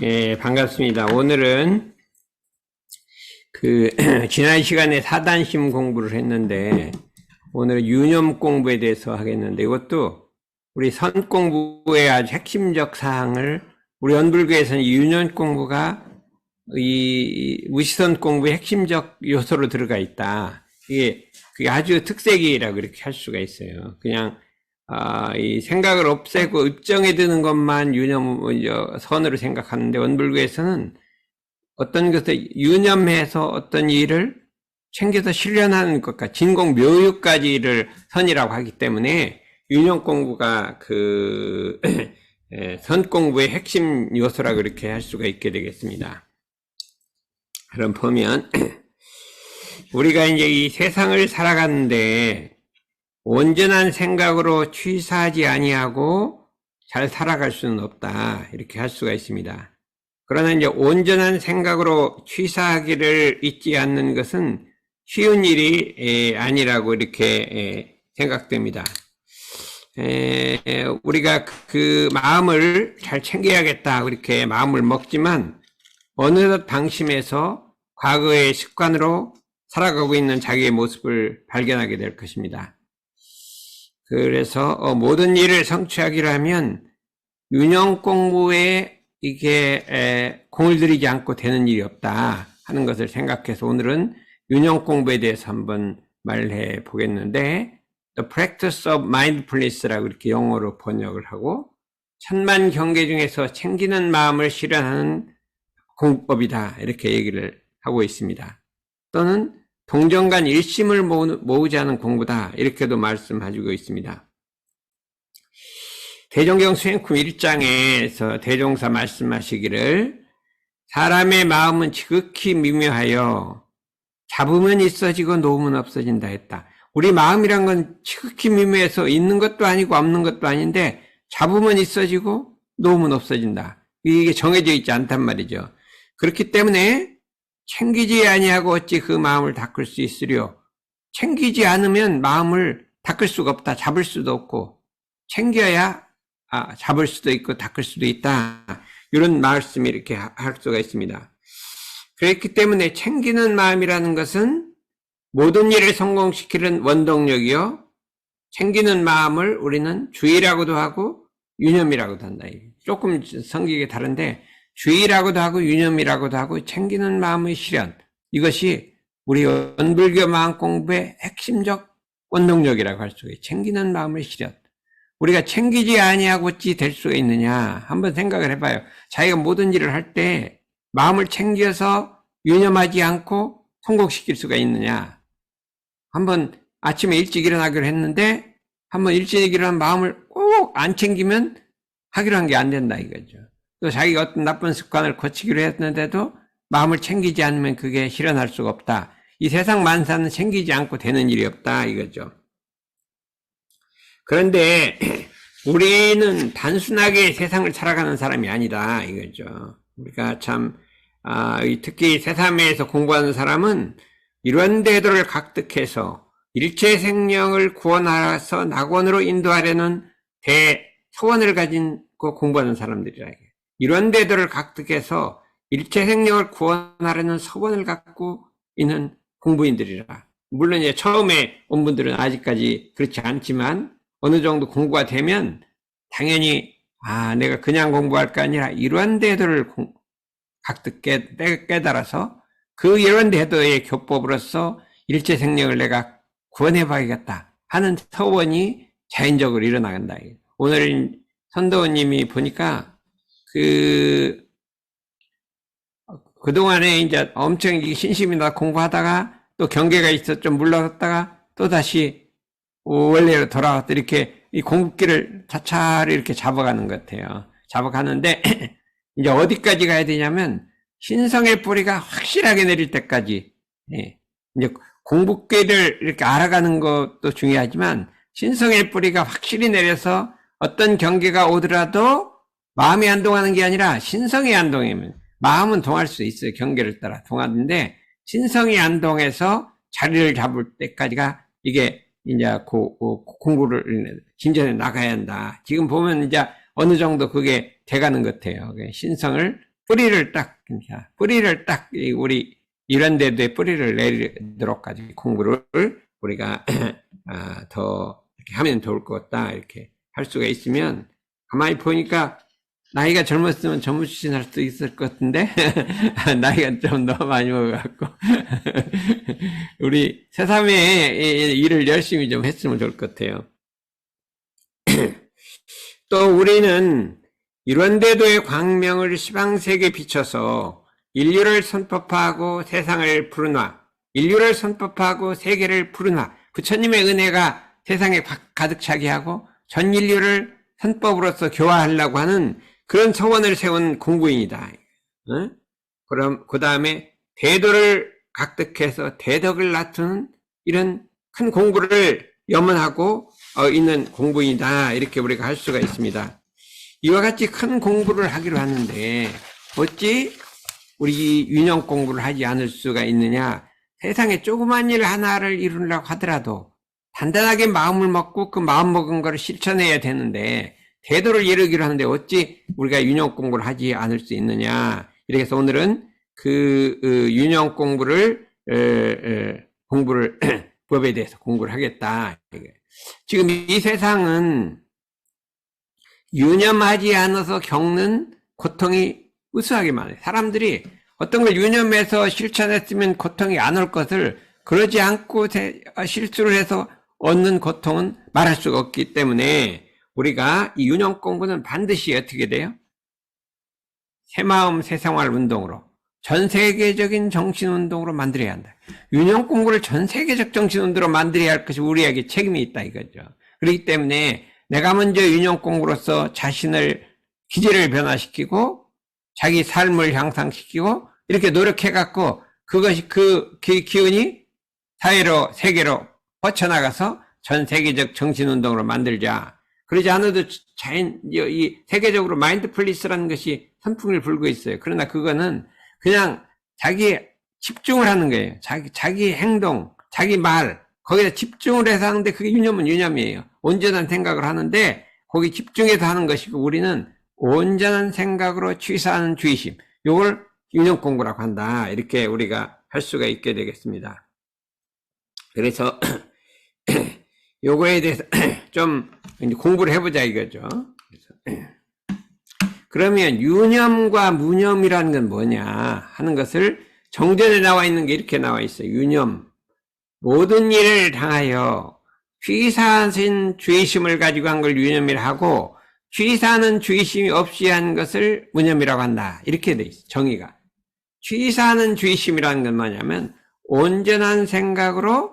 예, 반갑습니다. 오늘은 지난 시간에 사단심 공부를 했는데, 오늘은 유념 공부에 대해서 하겠는데, 이것도 우리 선 공부의 아주 핵심적 사항을, 우리 연불교에서는 유념 공부가 이 무시선 공부의 핵심적 요소로 들어가 있다. 그게 아주 특색이라고 이렇게 할 수가 있어요. 그냥 이 생각을 없애고 입정에 드는 것만 선으로 생각하는데, 원불교에서는 어떤 것을 유념해서 어떤 일을 챙겨서 실현하는 것과 진공 묘유까지를 선이라고 하기 때문에 유념 공부가 선 공부의 핵심 요소라고 이렇게 할 수가 있게 되겠습니다. 그럼 보면 우리가 이제 이 세상을 살아가는데 온전한 생각으로 취사하지 아니하고 잘 살아갈 수는 없다, 이렇게 할 수가 있습니다. 그러나 이제 온전한 생각으로 취사하기를 잊지 않는 것은 쉬운 일이 아니라고 이렇게 생각됩니다. 우리가 그 마음을 잘 챙겨야겠다, 그렇게 마음을 먹지만 어느덧 방심해서 과거의 습관으로 살아가고 있는 자기의 모습을 발견하게 될 것입니다. 그래서 모든 일을 성취하기로 하면 유념 공부에 이게 공을 들이지 않고 되는 일이 없다 하는 것을 생각해서 오늘은 유념 공부에 대해서 한번 말해 보겠는데, The Practice of Mindfulness라고 이렇게 영어로 번역을 하고, 천만 경계 중에서 챙기는 마음을 실현하는 공법이다, 이렇게 얘기를 하고 있습니다. 또는 동정간 일심을 모으자는 공부다, 이렇게도 말씀해주고 있습니다. 대종경 수행품 1장에서 대종사 말씀하시기를, 사람의 마음은 지극히 미묘하여 잡으면 있어지고 놓으면 없어진다 했다. 우리 마음이란 건 지극히 미묘해서 있는 것도 아니고 없는 것도 아닌데 잡으면 있어지고 놓으면 없어진다. 이게 정해져 있지 않단 말이죠. 그렇기 때문에 챙기지 아니하고 어찌 그 마음을 닦을 수 있으려. 챙기지 않으면 마음을 닦을 수가 없다. 잡을 수도 없고, 챙겨야 잡을 수도 있고 닦을 수도 있다, 이런 말씀이 이렇게 할 수가 있습니다. 그렇기 때문에 챙기는 마음이라는 것은 모든 일을 성공시키는 원동력이요, 챙기는 마음을 우리는 주의라고도 하고 유념이라고도 한다. 조금 성격이 다른데 주의라고도 하고 유념이라고도 하고 챙기는 마음의 실현, 이것이 우리 원불교 마음 공부의 핵심적 원동력이라고 할 수가 있어요. 챙기는 마음의 실현. 우리가 챙기지 아니하고 어찌 될 수가 있느냐, 한번 생각을 해봐요. 자기가 모든 일을 할 때 마음을 챙겨서 유념하지 않고 성공시킬 수가 있느냐. 한번 아침에 일찍 일어나기로 했는데 한번 일찍 일어난 마음을 꼭 안 챙기면 하기로 한 게 안 된다, 이거죠. 또 자기가 어떤 나쁜 습관을 고치기로 했는데도 마음을 챙기지 않으면 그게 실현할 수가 없다. 이 세상 만사는 챙기지 않고 되는 일이 없다, 이거죠. 그런데 우리는 단순하게 세상을 살아가는 사람이 아니다, 이거죠. 우리가 참 특히 새삼에서 공부하는 사람은 이런 대도를 각득해서 일체 생명을 구원하여서 낙원으로 인도하려는 대소원을 가지고 공부하는 사람들이라. 이런 대도를 각득해서 일체 생명을 구원하려는 소원을 갖고 있는 공부인들이라. 물론 이제 처음에 온 분들은 아직까지 그렇지 않지만 어느 정도 공부가 되면 당연히 내가 그냥 공부할 게 아니라 이러한 대도를 각득 깨달아서 그 이러한 대도의 교법으로서 일체 생명을 내가 구원해 봐야겠다 하는 소원이 자연적으로 일어나간다. 오늘 선도원님이 보니까 그동안에 이제 엄청 신심이 나 공부하다가 또 경계가 있어 좀 물러갔다가 또 다시 원래로 돌아왔다, 이렇게 이 공부길을 차차를 이렇게 잡아가는 것 같아요. 잡아가는데 이제 어디까지 가야 되냐면 신성의 뿌리가 확실하게 내릴 때까지. 이제 공부길을 이렇게 알아가는 것도 중요하지만 신성의 뿌리가 확실히 내려서 어떤 경계가 오더라도 마음이 안 동하는 게 아니라 신성이 안 동하면, 마음은 동할 수 있어요. 경계를 따라 동하는데 신성이 안 동해서 자리를 잡을 때까지가 이게 이제 공부를 진전해 나가야 한다. 지금 보면 이제 어느 정도 그게 돼가는 것 같아요. 신성을 뿌리를 딱, 우리, 이런 데도에 뿌리를 내도록까지 공부를 우리가, 더, 이렇게 하면 좋을 것 같다. 이렇게 할 수가 있으면, 가만히 보니까, 나이가 젊었으면 전무추신 할 수 있을 것 같은데, 나이가 좀 너무 많이 먹어갖고, 우리 새삼의 일을 열심히 좀 했으면 좋을 것 같아요. 또 우리는 이런 데도의 광명을 시방세계에 비춰서 인류를 선법하고 세상을 푸른화, 인류를 선법하고 세계를 푸른화, 부처님의 은혜가 세상에 가득 차게 하고 전 인류를 선법으로서 교화하려고 하는 그런 소원을 세운 공부인이다. 그럼 그 다음에 대도를 각득해서 대덕을 낳는 이런 큰 공부를 염원하고 있는 공부인이다. 이렇게 우리가 할 수가 있습니다. 이와 같이 큰 공부를 하기로 하는데 어찌 우리 윤영 공부를 하지 않을 수가 있느냐. 세상에 조그만 일 하나를 이루려고 하더라도 단단하게 마음을 먹고 그 마음 먹은 거를 실천해야 되는데 대도를 이루기로 하는데 어찌 우리가 윤영 공부를 하지 않을 수 있느냐. 이렇게 해서 오늘은 그 윤영 공부를 법에 대해서 공부를 하겠다. 지금 이 세상은 유념하지 않아서 겪는 고통이 우수하게 많아요. 사람들이 어떤 걸 유념해서 실천했으면 고통이 안 올 것을 그러지 않고 실수를 해서 얻는 고통은 말할 수가 없기 때문에 우리가 이 유념 공부는 반드시 어떻게 돼요? 새마음 새생활 운동으로 전 세계적인 정신운동으로 만들어야 한다. 유념 공부를 전 세계적 정신운동으로 만들어야 할 것이 우리에게 책임이 있다 이거죠. 그렇기 때문에 내가 먼저 유념 공부로서 자신을 기질을 변화시키고 자기 삶을 향상시키고 이렇게 노력해갖고 그것이 그 기운이 사회로 세계로 뻗쳐나가서 전 세계적 정신운동으로 만들자. 그러지 않아도 이 세계적으로 마인드풀리스라는 것이 선풍을 불고 있어요. 그러나 그거는 그냥 자기 집중을 하는 거예요. 자기 행동, 자기 말, 거기에 집중을 해서 하는데 그게 유념은 유념이에요. 온전한 생각을 하는데 거기 집중해서 하는 것이고 우리는 온전한 생각으로 취사하는 주의심. 요걸 유념 공부라고 한다. 이렇게 우리가 할 수가 있게 되겠습니다. 그래서 요거에 대해서 좀 공부를 해보자 이거죠. 그러면 유념과 무념이라는 건 뭐냐 하는 것을 정전에 나와 있는 게 이렇게 나와 있어요. 유념, 모든 일을 당하여 취사하신 주의심을 가지고 한 걸 유념이라 하고 취사하는 주의심이 없이 한 것을 무념이라고 한다. 이렇게 돼 있어요. 정의가. 취사하는 주의심이라는 건 뭐냐면 온전한 생각으로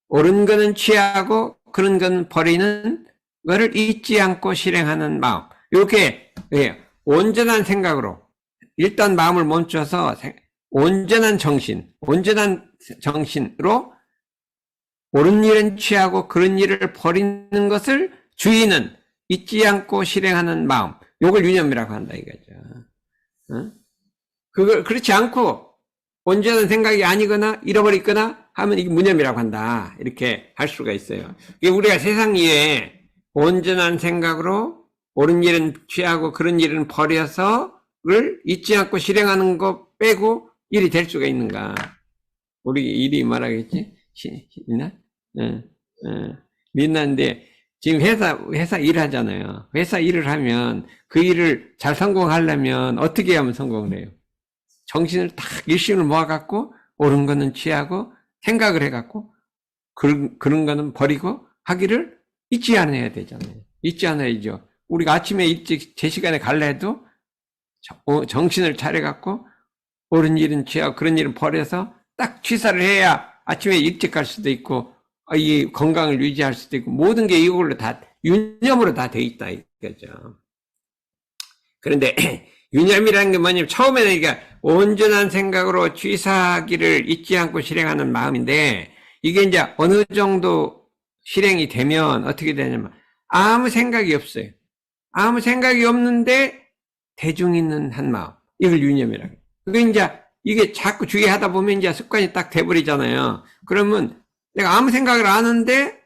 옳은 거는 취하고 그런 건 버리는 거를 잊지 않고 실행하는 마음. 이렇게 온전한 생각으로 일단 마음을 멈춰서 온전한 정신으로 옳은 일은 취하고 그런 일을 버리는 것을 주의는 잊지 않고 실행하는 마음. 이걸 유념이라고 한다 이거죠. 그걸 그렇지 않고 온전한 생각이 아니거나 잃어버리거나 하면 이게 무념이라고 한다. 이렇게 할 수가 있어요. 우리가 세상 위에 온전한 생각으로 옳은 일은 취하고 그런 일은 버려서를 잊지 않고 실행하는 거 빼고 일이 될 수가 있는가? 우리 일이 말하겠지? 민나? 민나인데 지금 회사 일하잖아요. 회사 일을 하면 그 일을 잘 성공하려면 어떻게 하면 성공을 해요? 정신을 딱 일심을 모아갖고 옳은 거는 취하고 생각을 해갖고 그런 거는 버리고 하기를 잊지 않아야 되잖아요. 잊지 않아야죠. 우리가 아침에 일찍 제 시간에 갈래 해도 정신을 차려갖고 옳은 일은 취하고 그런 일은 버려서 딱 취사를 해야 아침에 일찍 갈 수도 있고 이 건강을 유지할 수도 있고 모든 게 이걸로 다 유념으로 다 돼 있다 이거죠. 그런데 유념이라는 게 뭐냐면 처음에는 이게 온전한 생각으로 취사하기를 잊지 않고 실행하는 마음인데 이게 이제 어느 정도 실행이 되면 어떻게 되냐면 아무 생각이 없어요. 아무 생각이 없는데 대중 있는 한 마음. 이걸 유념이라고 해요. 그게 이게 자꾸 주의하다 보면 이제 습관이 딱 돼버리잖아요. 그러면 내가 아무 생각을 안 하는데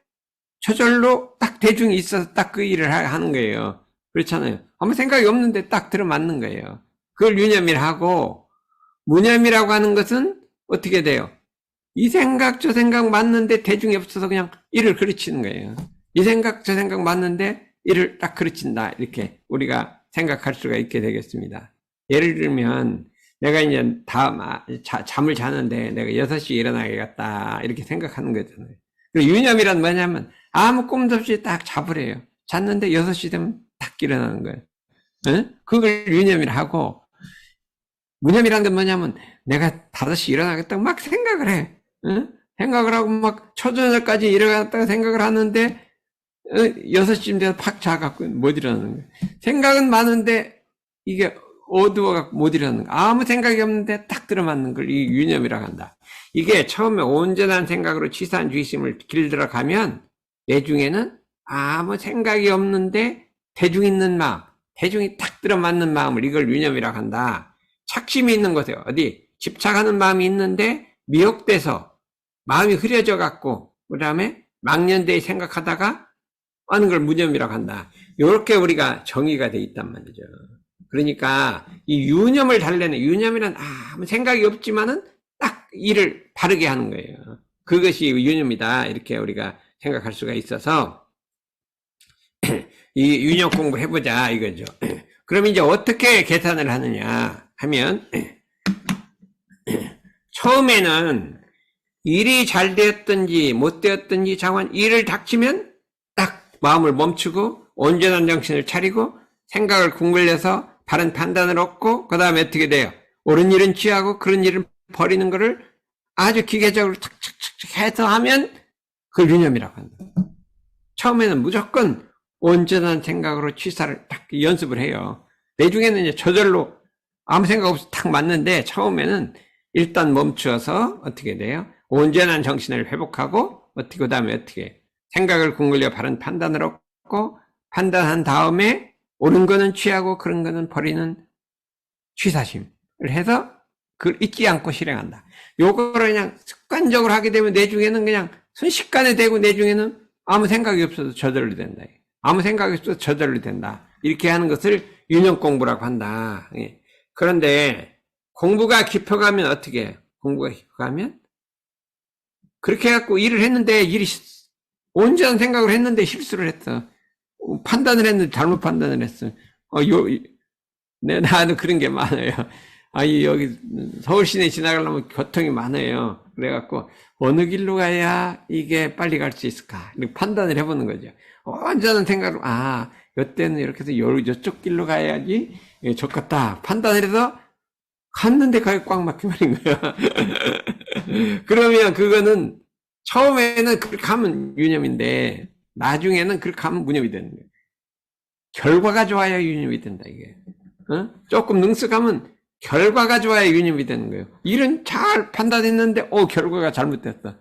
저절로 딱 대중이 있어서 딱 그 일을 하는 거예요. 그렇잖아요. 아무 생각이 없는데 딱 들어맞는 거예요. 그걸 유념이라 하고, 무념이라고 하는 것은 어떻게 돼요? 이 생각 저 생각 맞는데 대중이 없어서 그냥 이를 그르치는 거예요. 이 생각 저 생각 맞는데 이를 딱 그르친다. 이렇게 우리가 생각할 수가 있게 되겠습니다. 예를 들면 내가 이제 잠을 자는데 내가 6시에 일어나야겠다 이렇게 생각하는 거잖아요. 유념이란 뭐냐면 아무 꿈도 없이 딱 자버려요. 잤는데 6시 되면 딱 일어나는 거예요. 응? 그걸 유념이라 하고, 무념이란 건 뭐냐면 내가 5시 일어나겠다고 막 생각을 해. 응? 생각을 하고 막 초저녁까지 일어났다가 생각을 하는데 6시쯤 돼서 팍 자갖고 못 일어나는 거예요. 생각은 많은데 이게 어두워갖고 못 일어나는 거예요. 아무 생각이 없는데 딱 들어맞는 걸 이 유념이라고 한다. 이게 처음에 온전한 생각으로 치산 주의심을 길들어가면 내중에는 아무 생각이 없는데 대중 있는 마음, 대중이 딱 들어맞는 마음을 이걸 유념이라고 한다. 착심이 있는 곳에 어디 집착하는 마음이 있는데 미혹돼서 마음이 흐려져 갖고 그 다음에 망년대에 생각하다가 하는 걸 무념이라고 한다. 이렇게 우리가 정의가 돼 있단 말이죠. 그러니까 이 유념을 달래는, 유념이란 아무 생각이 없지만은 딱 일을 바르게 하는 거예요. 그것이 유념이다 이렇게 우리가 생각할 수가 있어서 이 유념 공부를 해보자 이거죠. 그럼 이제 어떻게 계산을 하느냐 하면, 처음에는 일이 잘 되었든지 못 되었든지 장관 일을 닥치면 딱 마음을 멈추고 온전한 정신을 차리고 생각을 궁글려서 바른 판단을 얻고 그 다음에 어떻게 돼요? 옳은 일은 취하고 그런 일은 버리는 거를 아주 기계적으로 탁탁탁 해서 하면 그걸 유념이라고 한다. 처음에는 무조건 온전한 생각으로 취사를 딱 연습을 해요. 내중에는 이제 저절로 아무 생각 없이 탁 맞는데 처음에는 일단 멈추어서 어떻게 돼요? 온전한 정신을 회복하고 어떻게 그 다음에 어떻게 생각을 궁글려 바른 판단을 얻고 판단한 다음에 옳은 거는 취하고 그런 거는 버리는 취사심을 해서 그걸 잊지 않고 실행한다. 요거를 그냥 습관적으로 하게 되면 내중에는 그냥 순식간에 되고 내중에는 아무 생각이 없어도 저절로 된다. 아무 생각이 없어도 저절로 된다. 이렇게 하는 것을 유념 공부라고 한다. 그런데 공부가 깊어가면 어떻게 해요? 공부가 깊어가면 그렇게 해갖고 일을 했는데 온전한 생각을 했는데 실수를 했어. 판단을 했는데 잘못 판단을 했어. 나는 그런 게 많아요. 여기 서울 시내 지나가려면 교통이 많아요. 그래갖고 어느 길로 가야 이게 빨리 갈 수 있을까? 이렇게 판단을 해보는 거죠. 온전한 생각으로 이때는 이렇게 해서 이쪽 길로 가야지 좋겠다. 판단을 해서 갔는데 거기 꽉 막혀버린 거야. 그러면 그거는 처음에는 그렇게 하면 유념인데 나중에는 그렇게 하면 무념이 되는 거예요. 결과가 좋아야 유념이 된다 이게. 조금 능숙하면 결과가 좋아야 유념이 되는 거예요. 일은 잘 판단했는데 결과가 잘못됐어.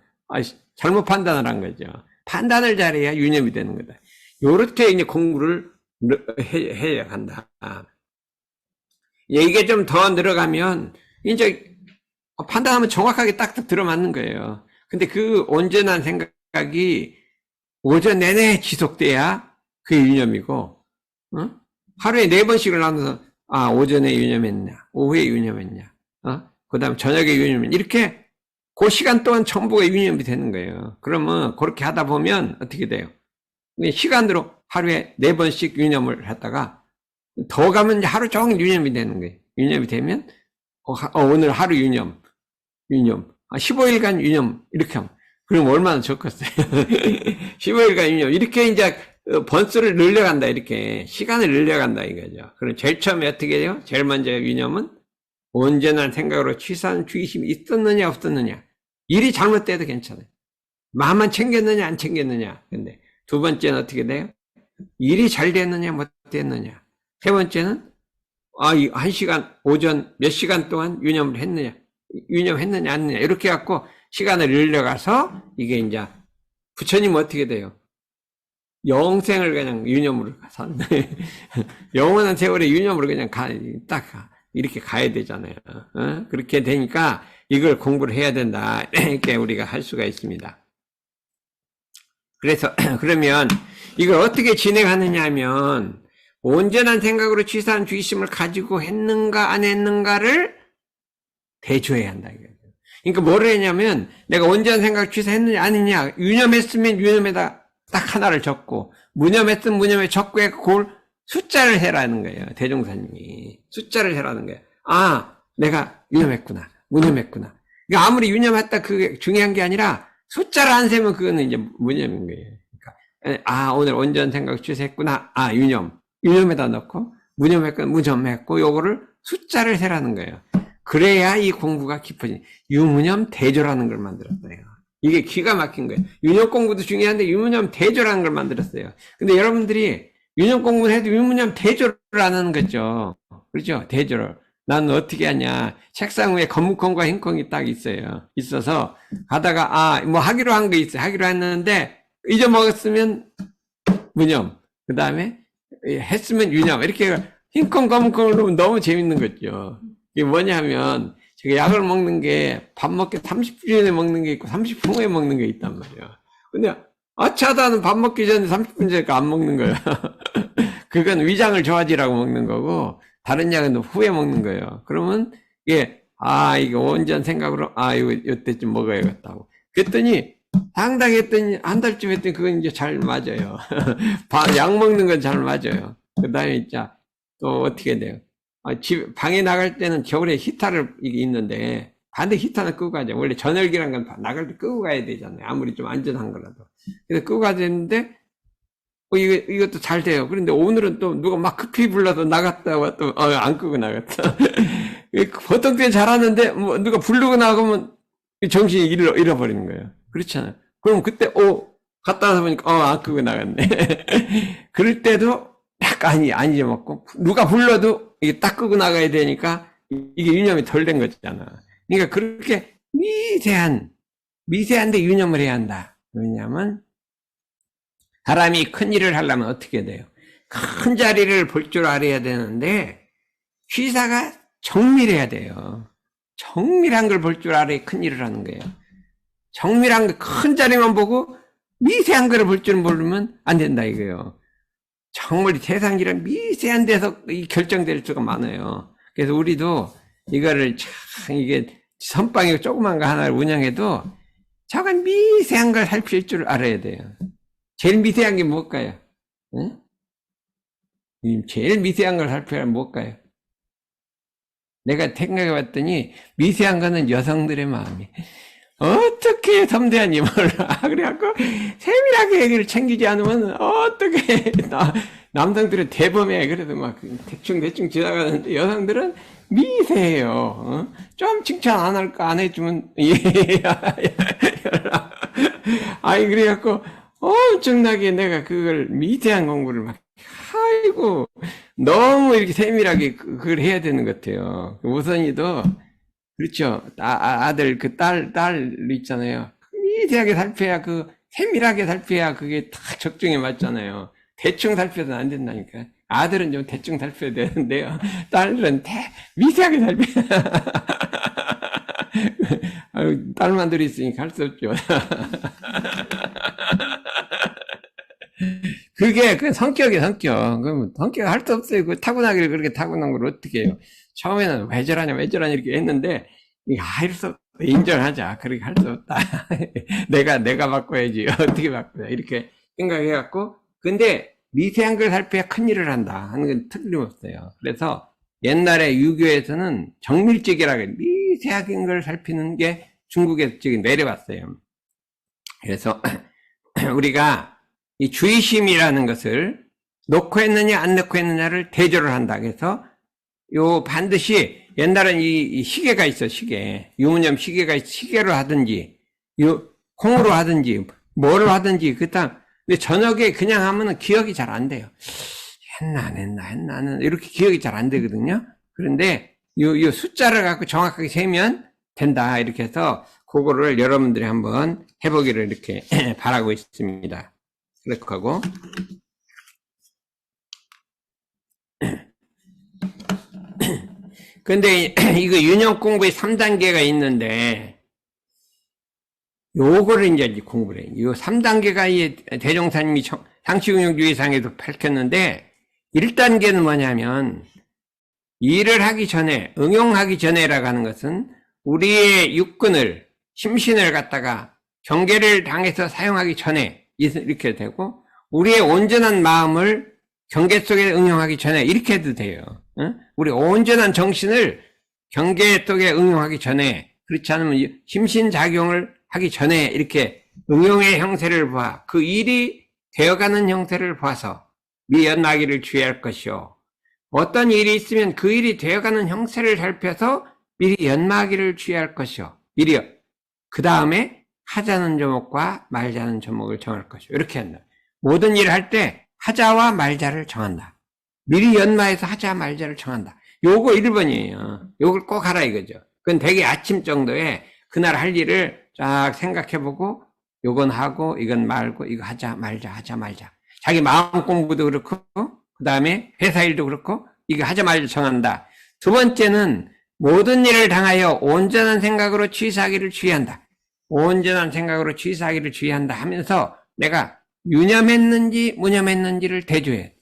잘못 판단을 한 거죠. 판단을 잘해야 유념이 되는 거다. 요렇게 이제 공부를 해야 한다. 이게 좀 더 늘어가면 이제 판단하면 정확하게 딱딱 들어맞는 거예요. 근데 그 온전한 생각이 오전 내내 지속돼야 그게 유념이고, 하루에 4번씩을 나눠서 오전에 유념했냐, 오후에 유념했냐, 그 다음 저녁에 유념했냐, 이렇게 그 시간 동안 전부가 유념이 되는 거예요. 그러면 그렇게 하다 보면 어떻게 돼요? 시간으로 하루에 4번씩 유념을 했다가 더 가면 이제 하루 종일 유념이 되는 거예요. 유념이 되면 오늘 하루 유념 15일간 유념 이렇게 하면 그럼 얼마나 좋겠어요. 15일간 유념 이렇게 이제 번수를 늘려간다. 이렇게 시간을 늘려간다 이거죠. 그럼 제일 처음에 어떻게 돼요? 제일 먼저 유념은 온전한 생각으로 취사한 주의심이 있었느냐 없었느냐. 일이 잘못돼도 괜찮아요. 마음만 챙겼느냐 안 챙겼느냐. 근데 두 번째는 어떻게 돼요? 일이 잘 됐느냐 못 됐느냐. 세 번째는 1시간 오전 몇 시간 동안 유념했느냐 안 했느냐 이렇게 해갖고 시간을 늘려가서 이게 이제 부처님은 어떻게 돼요? 영생을 그냥 유념으로 산다. 영원한 세월의 유념으로 그냥 딱 이렇게 가야 되잖아요. 그렇게 되니까 이걸 공부를 해야 된다. 이렇게 우리가 할 수가 있습니다. 그래서 그러면 이걸 어떻게 진행하느냐 하면 온전한 생각으로 취사한 주의심을 가지고 했는가 안 했는가를 대조해야 한다. 그러니까 뭐를 했냐면 내가 온전한 생각을 취사했느냐 아니냐, 유념했으면 유념에다 딱 하나를 적고 무념했으면 무념에 적고 해서 그걸 숫자를 해라는 거예요. 대종사님이 숫자를 해라는 거예요. 아, 내가 유념했구나, 무념했구나. 그러니까 아무리 유념했다 그게 중요한 게 아니라 숫자를 안 세면 그거는 이제 무념인 거예요. 그러니까 아, 오늘 온전한 생각을 취사했구나. 아, 유념에다 넣고 무념했고 무념했고 요거를 숫자를 세라는 거예요. 그래야 이 공부가 깊어진 유무념 대조라는 걸 만들었어요. 이게 기가 막힌 거예요. 유념 공부도 중요한데 유무념 대조라는 걸 만들었어요. 근데 여러분들이 유념 공부를 해도 유무념 대조를 안 하는 거죠. 그렇죠? 대조를. 나는 어떻게 하냐. 책상 위에 검은콩과 흰콩이 딱 있어요. 있어서 가다가 뭐 하기로 한 거 있어요. 하기로 했는데 잊어먹었으면 무념. 그 다음에 했으면 유념. 이렇게 흰콩 검은콩을 넣으면 너무 재밌는 거죠. 이게 뭐냐면 제가 약을 먹는 게 밥 먹기 30분 전에 먹는 게 있고 30분 후에 먹는 게 있단 말이야. 근데 아차다는 밥 먹기 전에 30분 전에 안 먹는 거야. 그건 위장을 좋아지라고 먹는 거고 다른 약은 후에 먹는 거예요. 그러면 이게 이거 온전 생각으로 이거 이때쯤 먹어야겠다고. 그랬더니 상당히 했더니 한 달쯤 했더니 그건 이제 잘 맞아요. 약 먹는 건 잘 맞아요. 그 다음에 진짜 또 어떻게 돼요? 방에 나갈 때는 겨울에 히터를 이게 있는데 반대 히터는 끄고 가죠. 원래 전열기란 건 나갈 때 끄고 가야 되잖아요. 아무리 좀 안전한 거라도. 그래서 끄고 가야 되는데 이것도 잘 돼요. 그런데 오늘은 또 누가 막 급히 불러서 나갔다고 또 안 끄고 나갔다. 보통 때는 잘하는데 뭐 누가 부르고 나가면 정신이 잃어버리는 거예요. 그렇잖아요. 그럼 그때 갔다 와서 보니까 안 끄고 나갔네. 그럴 때도 약간 안 잊어먹고 누가 불러도 이게 딱 끄고 나가야 되니까 이게 유념이 덜 된 거잖아. 그러니까 그렇게 미세한데 유념을 해야 한다. 왜냐하면 사람이 큰 일을 하려면 어떻게 돼요? 큰 자리를 볼 줄 알아야 되는데 취사가 정밀해야 돼요. 정밀한 걸 볼 줄 알아야 큰 일을 하는 거예요. 정밀한 큰 자리만 보고 미세한 거를 볼 줄 모르면 안 된다 이거예요. 정말 세상 일은 미세한 데서 결정될 수가 많아요. 그래서 우리도 이거를 참 이게 선빵이 조그만 거 하나를 운영해도 저건 미세한 걸 살필 줄 알아야 돼요. 제일 미세한 게 뭘까요? 응? 제일 미세한 걸 살펴야 뭘까요? 내가 생각해 봤더니 미세한 거는 여성들의 마음이 어떻게 섬세한 이 말을 그래갖고 세밀하게 얘기를 챙기지 않으면 어떻게 남성들은 대범해. 그래도 막 대충 지나가는데 여성들은 미세해요. 좀 칭찬 안 할까 안 해주면 그래갖고 엄청나게 내가 그걸 미세한 공부를 막 아이고 너무 이렇게 세밀하게 그걸 해야 되는 것 같아요. 우선이도 그렇죠. 아들 딸 있잖아요. 미세하게 살펴야 세밀하게 살펴야 그게 다 적중에 맞잖아요. 대충 살펴서는 안 된다니까. 아들은 좀 대충 살펴야 되는데요. 딸은 미세하게 살펴야. 딸만 들이 있으니까 할 수 없죠. 그게 성격이에요, 성격. 그럼 성격 할 수 없어요. 그 타고나기를 그렇게 타고난 걸 어떻게 해요? 처음에는 왜 저러냐 이렇게 했는데, 할 수 없다. 인정하자. 그렇게 할 수 없다. 내가 바꿔야지. 어떻게 바꿔야 이렇게 생각해갖고. 근데 미세한 걸 살펴야 큰 일을 한다 하는 건 틀림없어요. 그래서 옛날에 유교에서는 정밀직이라고 미세한 걸 살피는 게 중국에서 지금 내려왔어요. 그래서 우리가 이 주의심이라는 것을 놓고 했느냐 안 놓고 했느냐를 대조를 한다. 그래서 반드시 옛날엔 이 시계가 있어. 시계 유무념 시계가 있어. 시계로 하든지 콩으로 하든지 뭐로 하든지 근데 저녁에 그냥 하면은 기억이 잘 안 돼요. 했나 이렇게 기억이 잘 안 되거든요. 그런데 요 숫자를 갖고 정확하게 세면 된다. 이렇게 해서 그거를 여러분들이 한번 해보기를 이렇게 바라고 있습니다. 그렇게 하고 근데 이거 유념 공부에 3단계가 있는데 요거를 이제 공부를 해요. 요 3단계가 대종사님이 상시응용주의상에도 밝혔는데 1단계는 뭐냐면 일을 하기 전에, 응용하기 전에라고 하는 것은 우리의 육근을, 심신을 갖다가 경계를 당해서 사용하기 전에 이렇게 되고, 우리의 온전한 마음을 경계 속에 응용하기 전에 이렇게 해도 돼요. 우리 온전한 정신을 경계 속에 응용하기 전에, 그렇지 않으면 심신작용을 하기 전에 이렇게 응용의 형태를 봐. 그 일이 되어가는 형태를 봐서 미연마기를 주의할 것이요. 어떤 일이 있으면 그 일이 되어가는 형태를 살펴서 미리 연마기를 주의할 것이요. 미리 그 다음에 하자는 조목과 말자는 조목을 정할 것이요. 이렇게 한다. 모든 일을 할 때 하자와 말자를 정한다. 미리 연마해서 하자 말자를 정한다. 요거 1번이에요. 요걸 꼭 하라 이거죠. 그건 되게 아침 정도에 그날 할 일을 쫙 생각해보고 요건 하고 이건 말고 이거 하자 말자 하자 말자. 자기 마음 공부도 그렇고 그 다음에 회사 일도 그렇고 이거 하자 말자 정한다. 두 번째는 모든 일을 당하여 온전한 생각으로 취사하기를 주의한다. 온전한 생각으로 취사하기를 주의한다 하면서 내가 유념했는지 무념했는지를 대조해.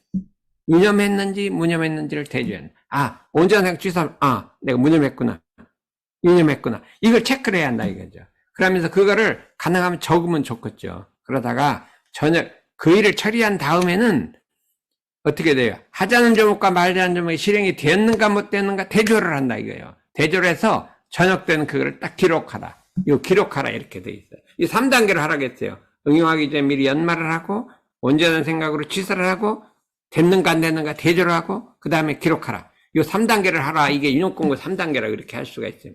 유념했는지 무념했는지를 대조해. 아, 온전한 생각 취사, 아, 내가 무념했구나. 유념했구나. 이걸 체크를 해야 한다 이거죠. 그러면서 그거를 가능하면 적으면 좋겠죠. 그러다가 저녁 그 일을 처리한 다음에는 어떻게 돼요? 하자는 조목과 말자는 조목이 실행이 되었는가 못 되었는가 대조를 한다 이거예요. 대조를 해서 저녁 때는 그거를 딱 기록하라. 이거 기록하라 이렇게 돼 있어요. 이 3단계를 하라겠어요. 응용하기 전에 미리 연말을 하고 온전한 생각으로 취사를 하고 됐는가 안 됐는가 대조를 하고 그 다음에 기록하라. 이 3단계를 하라. 이게 인용공부 3단계라고 이렇게 할 수가 있어요.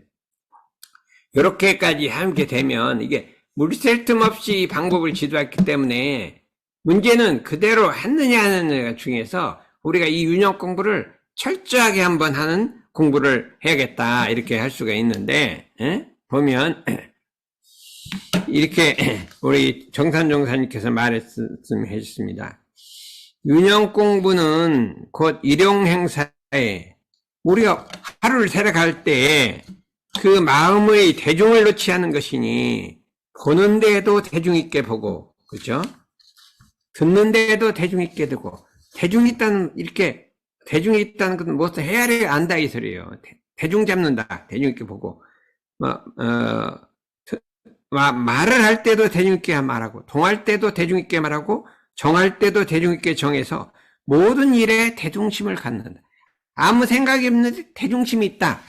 이렇게까지 함께 되면 이게 물샐 틈 없이 방법을 지도했기 때문에 문제는 그대로 했느냐 안 했느냐가 중요해서 우리가 이 윤영 공부를 철저하게 한번 하는 공부를 해야겠다 이렇게 할 수가 있는데 보면 이렇게 우리 정산종사님께서 말씀해 주셨습니다. 윤영 공부는 곧 일용행사에 우리가 하루를 살아갈 때 그 마음의 대중을 놓지 않은 것이니 보는 데에도 대중 있게 보고 그죠? 듣는 데에도 대중 있게 듣고 대중이 있다는 이렇게 대중이 있다는 것은 무엇을 헤아려 안다 이 소리예요. 대중 잡는다. 대중 있게 보고 말을 할 때도 대중 있게 말하고 통할 때도 대중 있게 말하고 정할 때도 대중 있게 정해서 모든 일에 대중심을 갖는다. 아무 생각이 없는데 대중심이 있다.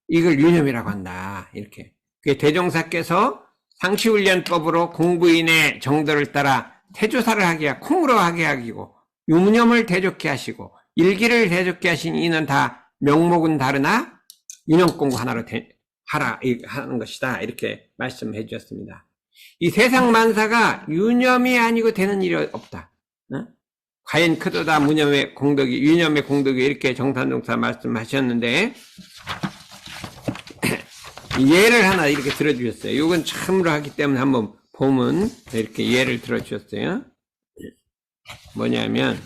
이걸 유념이라고 한다. 이렇게. 대종사께서 상시훈련법으로 공부인의 정도를 따라 태조사를 하게 하고 콩으로 하게 하기고 유념을 대좋게 하시고 일기를 대좋게 하신 이는 다 명목은 다르나 유념공부 하나로 하라 하는 것이다. 이렇게 말씀해 주셨습니다. 이 세상 만사가 유념이 아니고 되는 일이 없다. 과연 크도다 무념의 공덕이 유념의 공덕이 이렇게 정산종사 말씀하셨는데 예를 하나 이렇게 들어주셨어요. 이건 처음으로 하기 때문에 한번 보면 이렇게 예를 들어주셨어요. 뭐냐면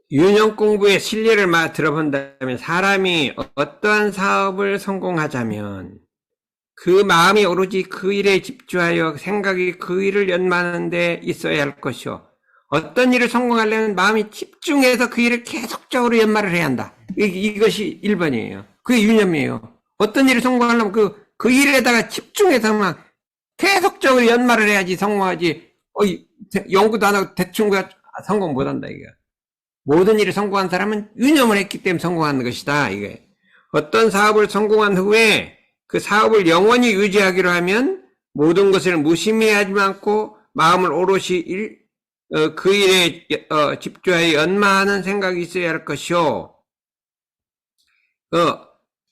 윤영 공부의 실례를 들어본다면 사람이 어떠한 사업을 성공하자면 그 마음이 오로지 그 일에 집중하여 생각이 그 일을 연마하는 데 있어야 할 것이요. 어떤 일을 성공하려면 마음이 집중해서 그 일을 계속적으로 연마를 해야 한다. 이것이 1번이에요. 그게 유념이에요. 어떤 일을 성공하려면 그 일에다가 집중해서 막 계속적으로 연마를 해야지 성공하지. 연구도 안 하고 대충 성공 못 한다, 이거. 모든 일을 성공한 사람은 유념을 했기 때문에 성공하는 것이다, 이게. 어떤 사업을 성공한 후에 그 사업을 영원히 유지하기로 하면 모든 것을 무심히하지 않고 마음을 오롯이 그 일에 집중하여 연마하는 생각이 있어야 할 것이요.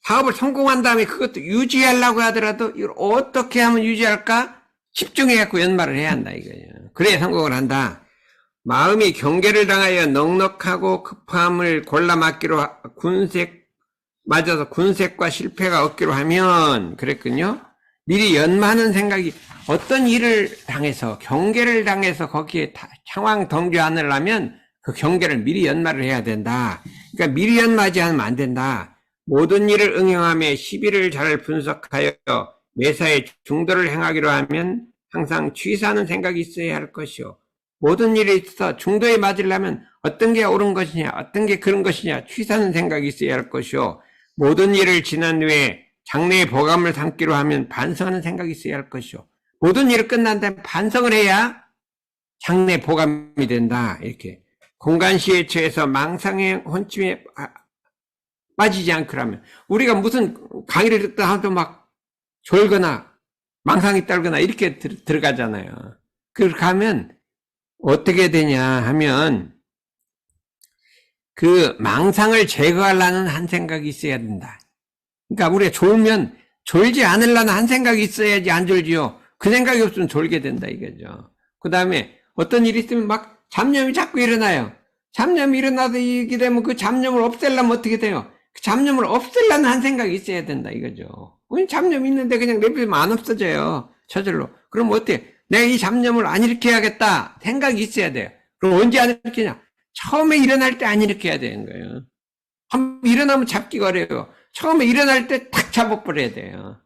사업을 성공한 다음에 그것도 유지하려고 하더라도 이걸 어떻게 하면 유지할까? 집중해갖고 연마를 해야 한다 이거예요. 그래야 성공을 한다. 마음이 경계를 당하여 넉넉하고 급함을 골라 맞기로 맞아서 군색과 실패가 없기로 하면 그랬군요. 미리 연마하는 생각이 어떤 일을 당해서 경계를 당해서 거기에 상황 동조 안 하려면 그 경계를 미리 연마를 해야 된다. 그러니까 미리 연마하면 안 된다. 모든 일을 응용하며 시비를 잘 분석하여 매사에 중도를 행하기로 하면 항상 취사하는 생각이 있어야 할 것이요. 모든 일에 있어서 중도에 맞으려면 어떤 게 옳은 것이냐, 어떤 게 그런 것이냐, 취사하는 생각이 있어야 할 것이요. 모든 일을 지난 후에 장래의 보감을 삼기로 하면 반성하는 생각이 있어야 할 것이요. 모든 일을 끝난 다음에 반성을 해야 장래 보감이 된다. 이렇게. 공간시에 처해서 망상의 혼침에 빠지지 않거라면. 우리가 무슨 강의를 듣다 하도 막 졸거나 망상이 떨거나 이렇게 들어가잖아요. 그렇게 하면 어떻게 되냐 하면 그 망상을 제거하려는 한 생각이 있어야 된다. 그러니까 우리가 졸면 졸지 않으려는 한 생각이 있어야지 안 졸지요. 그 생각이 없으면 졸게 된다 이거죠. 그 다음에 어떤 일이 있으면 막 잡념이 자꾸 일어나요. 잡념이 일어나도 이게 되면 그 잡념을 없애려면 어떻게 돼요? 그 잡념을 없애려는 한 생각이 있어야 된다 이거죠. 잡념이 있는데 그냥 내버리면 안 없어져요. 저절로. 그럼 어때? 내가 이 잡념을 안 일으켜야겠다 생각이 있어야 돼요. 그럼 언제 안 일으키냐? 처음에 일어날 때 안 일으켜야 되는 거예요. 한번 일어나면 잡기가 어려워요. 처음에 일어날 때 탁 잡아버려야 돼요.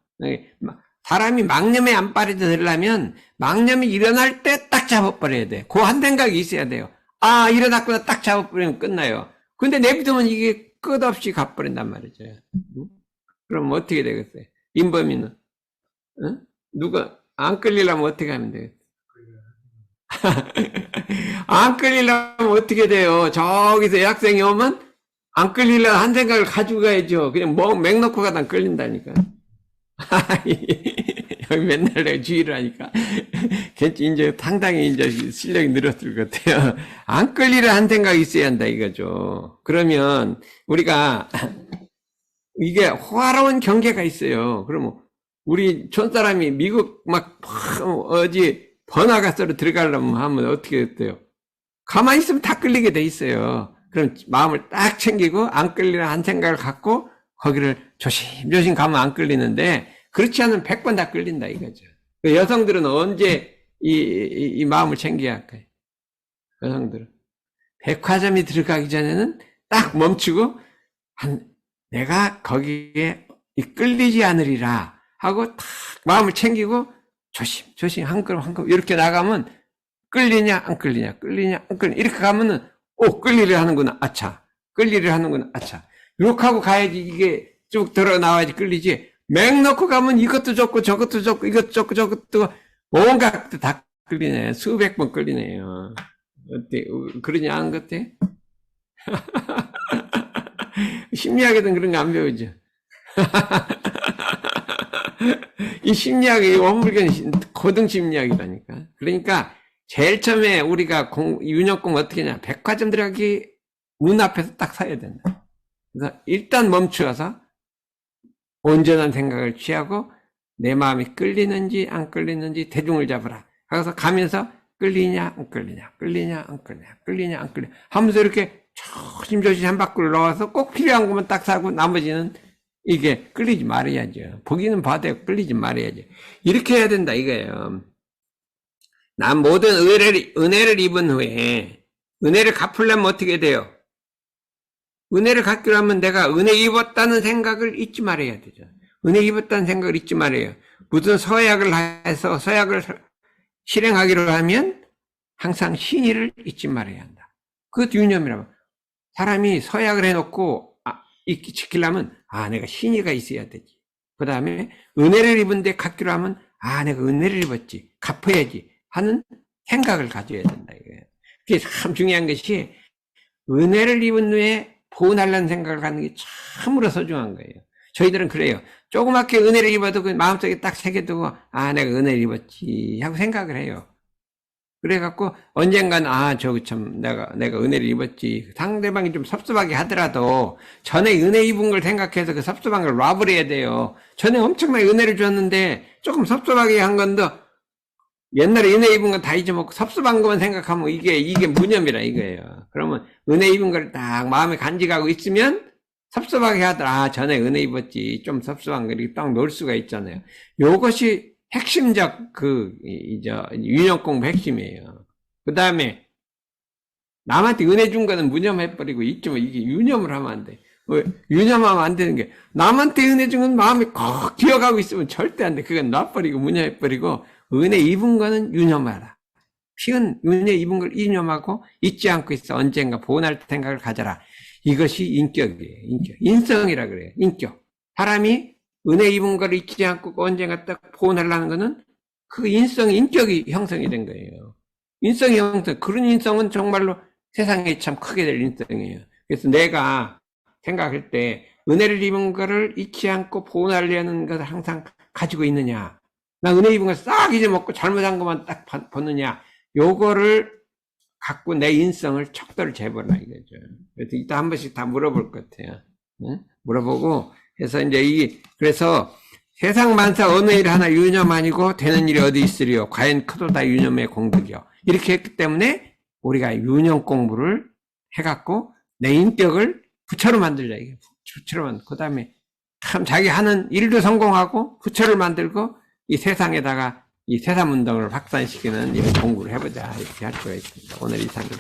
사람이 망념에 안 빠져들려면 망념이 일어날 때 딱 잡아버려야 돼. 그 한 생각이 있어야 돼요. 아, 일어났구나 딱 잡아버리면 끝나요. 근데 내비두면 이게 끝없이 가버린단 말이죠. 그럼 어떻게 되겠어요? 인범이는? 누가 안 끌리려면 어떻게 하면 돼요? 안 끌리려면 어떻게 돼요? 저기서 학생이 오면 안 끌리려면 한 생각을 가지고 가야죠. 그냥 맹 놓고 가다 끌린다니까. 여기 맨날 내가 주의를 하니까 이제 상당히 이제 실력이 늘었을 것 같아요. 안 끌리려 한 생각이 있어야 한다 이거죠. 그러면 우리가 이게 호화로운 경계가 있어요. 그러면 우리 촌사람이 미국 막 어디 번화가서로 들어가려면 하면 어떻게 돼요? 가만히 있으면 다 끌리게 돼 있어요. 그럼 마음을 딱 챙기고 안 끌리는 한 생각을 갖고 거기를 조심조심 가면 안 끌리는데 그렇지 않으면 100번 다 끌린다 이거죠. 여성들은 언제 이 마음을 챙겨야 할까요? 여성들은 백화점이 들어가기 전에는 딱 멈추고 내가 거기에 끌리지 않으리라 하고 딱 마음을 챙기고 조심 한 걸음 이렇게 나가면 끌리냐 안 끌리냐 끌리냐 안 끌리냐 이렇게 가면은 끌리려 하는구나 아차 끌리려 하는구나 아차 이렇게 하고 가야지 이게 쭉 들어 나와야지 끌리지. 맹 넣고 가면 이것도 좋고 저것도 좋고 이것도 좋고 저것도 온갖 다 끌리네. 수백 번 끌리네요. 어때? 그러냐 안 같아? 심리학에든 그런 거 안 배우죠. 이 심리학이 원불견 고등 심리학이라니까. 그러니까 제일 처음에 우리가 윤영공 어떻게 하냐? 백화점 들어가기 문 앞에서 딱 서야 된다. 그래서 일단 멈추어서 온전한 생각을 취하고 내 마음이 끌리는지 안 끌리는지 대중을 잡으라. 그래서 가면서 끌리냐 안 끌리냐 끌리냐 안 끌리냐 끌리냐 안 끌리냐 하면서 이렇게 조심조심 한 바퀴를 넣어서 꼭 필요한 것만 딱 사고 나머지는 이게 끌리지 말아야죠. 보기는 봐도 끌리지 말아야죠. 이렇게 해야 된다 이거예요. 난 모든 은혜를 입은 후에 은혜를 갚으려면 어떻게 돼요? 은혜를 갖기로 하면 내가 은혜 입었다는 생각을 잊지 말아야 되죠. 은혜 입었다는 생각을 잊지 말아요. 무슨 서약을 해서 서약을 실행하기로 하면 항상 신의를 잊지 말아야 한다. 그것도 유념이라고. 사람이 서약을 해놓고 지키려면 내가 신의가 있어야 되지. 그 다음에 은혜를 입은 데 갖기로 하면 내가 은혜를 입었지. 갚아야지 하는 생각을 가져야 된다. 이거예요. 그게 참 중요한 것이 은혜를 입은 후에 보은하려는 생각을 갖는 게 참으로 소중한 거예요. 저희들은 그래요. 조그맣게 은혜를 입어도 그 마음속에 딱 새겨두고 내가 은혜를 입었지 하고 생각을 해요. 그래갖고 언젠간 저기 참 내가 은혜를 입었지. 상대방이 좀 섭섭하게 하더라도 전에 은혜 입은 걸 생각해서 그 섭섭한 걸 놔버려야 돼요. 전에 엄청나게 은혜를 줬는데 조금 섭섭하게 한 건도 옛날에 은혜 입은 건 다 잊어먹고 섭섭한 것만 생각하면 이게 무념이라 이거예요. 그러면 은혜 입은 걸 딱 마음에 간직하고 있으면 섭섭하게 하더라. 전에 은혜 입었지. 좀 섭섭한 거 이렇게 딱 놓을 수가 있잖아요. 요것이 핵심적 윤영공부 핵심이에요. 그 다음에 남한테 은혜 준 거는 무념해버리고 있지만 이게 유념을 하면 안 돼. 왜? 유념하면 안 되는 게 남한테 은혜 준 건 마음에 꼭 기억하고 있으면 절대 안 돼. 그건 놔버리고 무념해버리고 은혜 입은 거는 유념하라. 피은 은혜 입은 걸 유념하고 잊지 않고 있어. 언젠가 보호할 생각을 가져라. 이것이 인격이에요. 인격. 인성이라 그래요. 인격. 사람이 은혜 입은 걸 잊지 않고 언젠가 딱 보호하려는 거는 그 인성, 인격이 형성이 된 거예요. 인성이 형성. 그런 인성은 정말로 세상에 참 크게 될 인성이에요. 그래서 내가 생각할 때 은혜를 입은 거를 잊지 않고 보호하려는 것을 항상 가지고 있느냐. 나 은혜 입은 걸 싹 잊어먹고 잘못한 것만 딱 벗느냐. 요거를 갖고 내 인성을 척도를 재보라 이거죠. 그래서 이따 한 번씩 다 물어볼 것 같아요. 응? 물어보고 해서 이제 그래서 세상 만사 어느 일 하나 유념 아니고 되는 일이 어디 있으리요. 과연 크도다 유념의 공덕이요. 이렇게 했기 때문에 우리가 유념 공부를 해갖고 내 인격을 부처로 만들자. 이게 부처로 만들. 그 다음에 참 자기 하는 일도 성공하고 부처를 만들고 이 세상에다가 이 세상운동을 확산시키는 이런 공부를 해보자. 이렇게 할 수가 있습니다. 오늘 이상으로.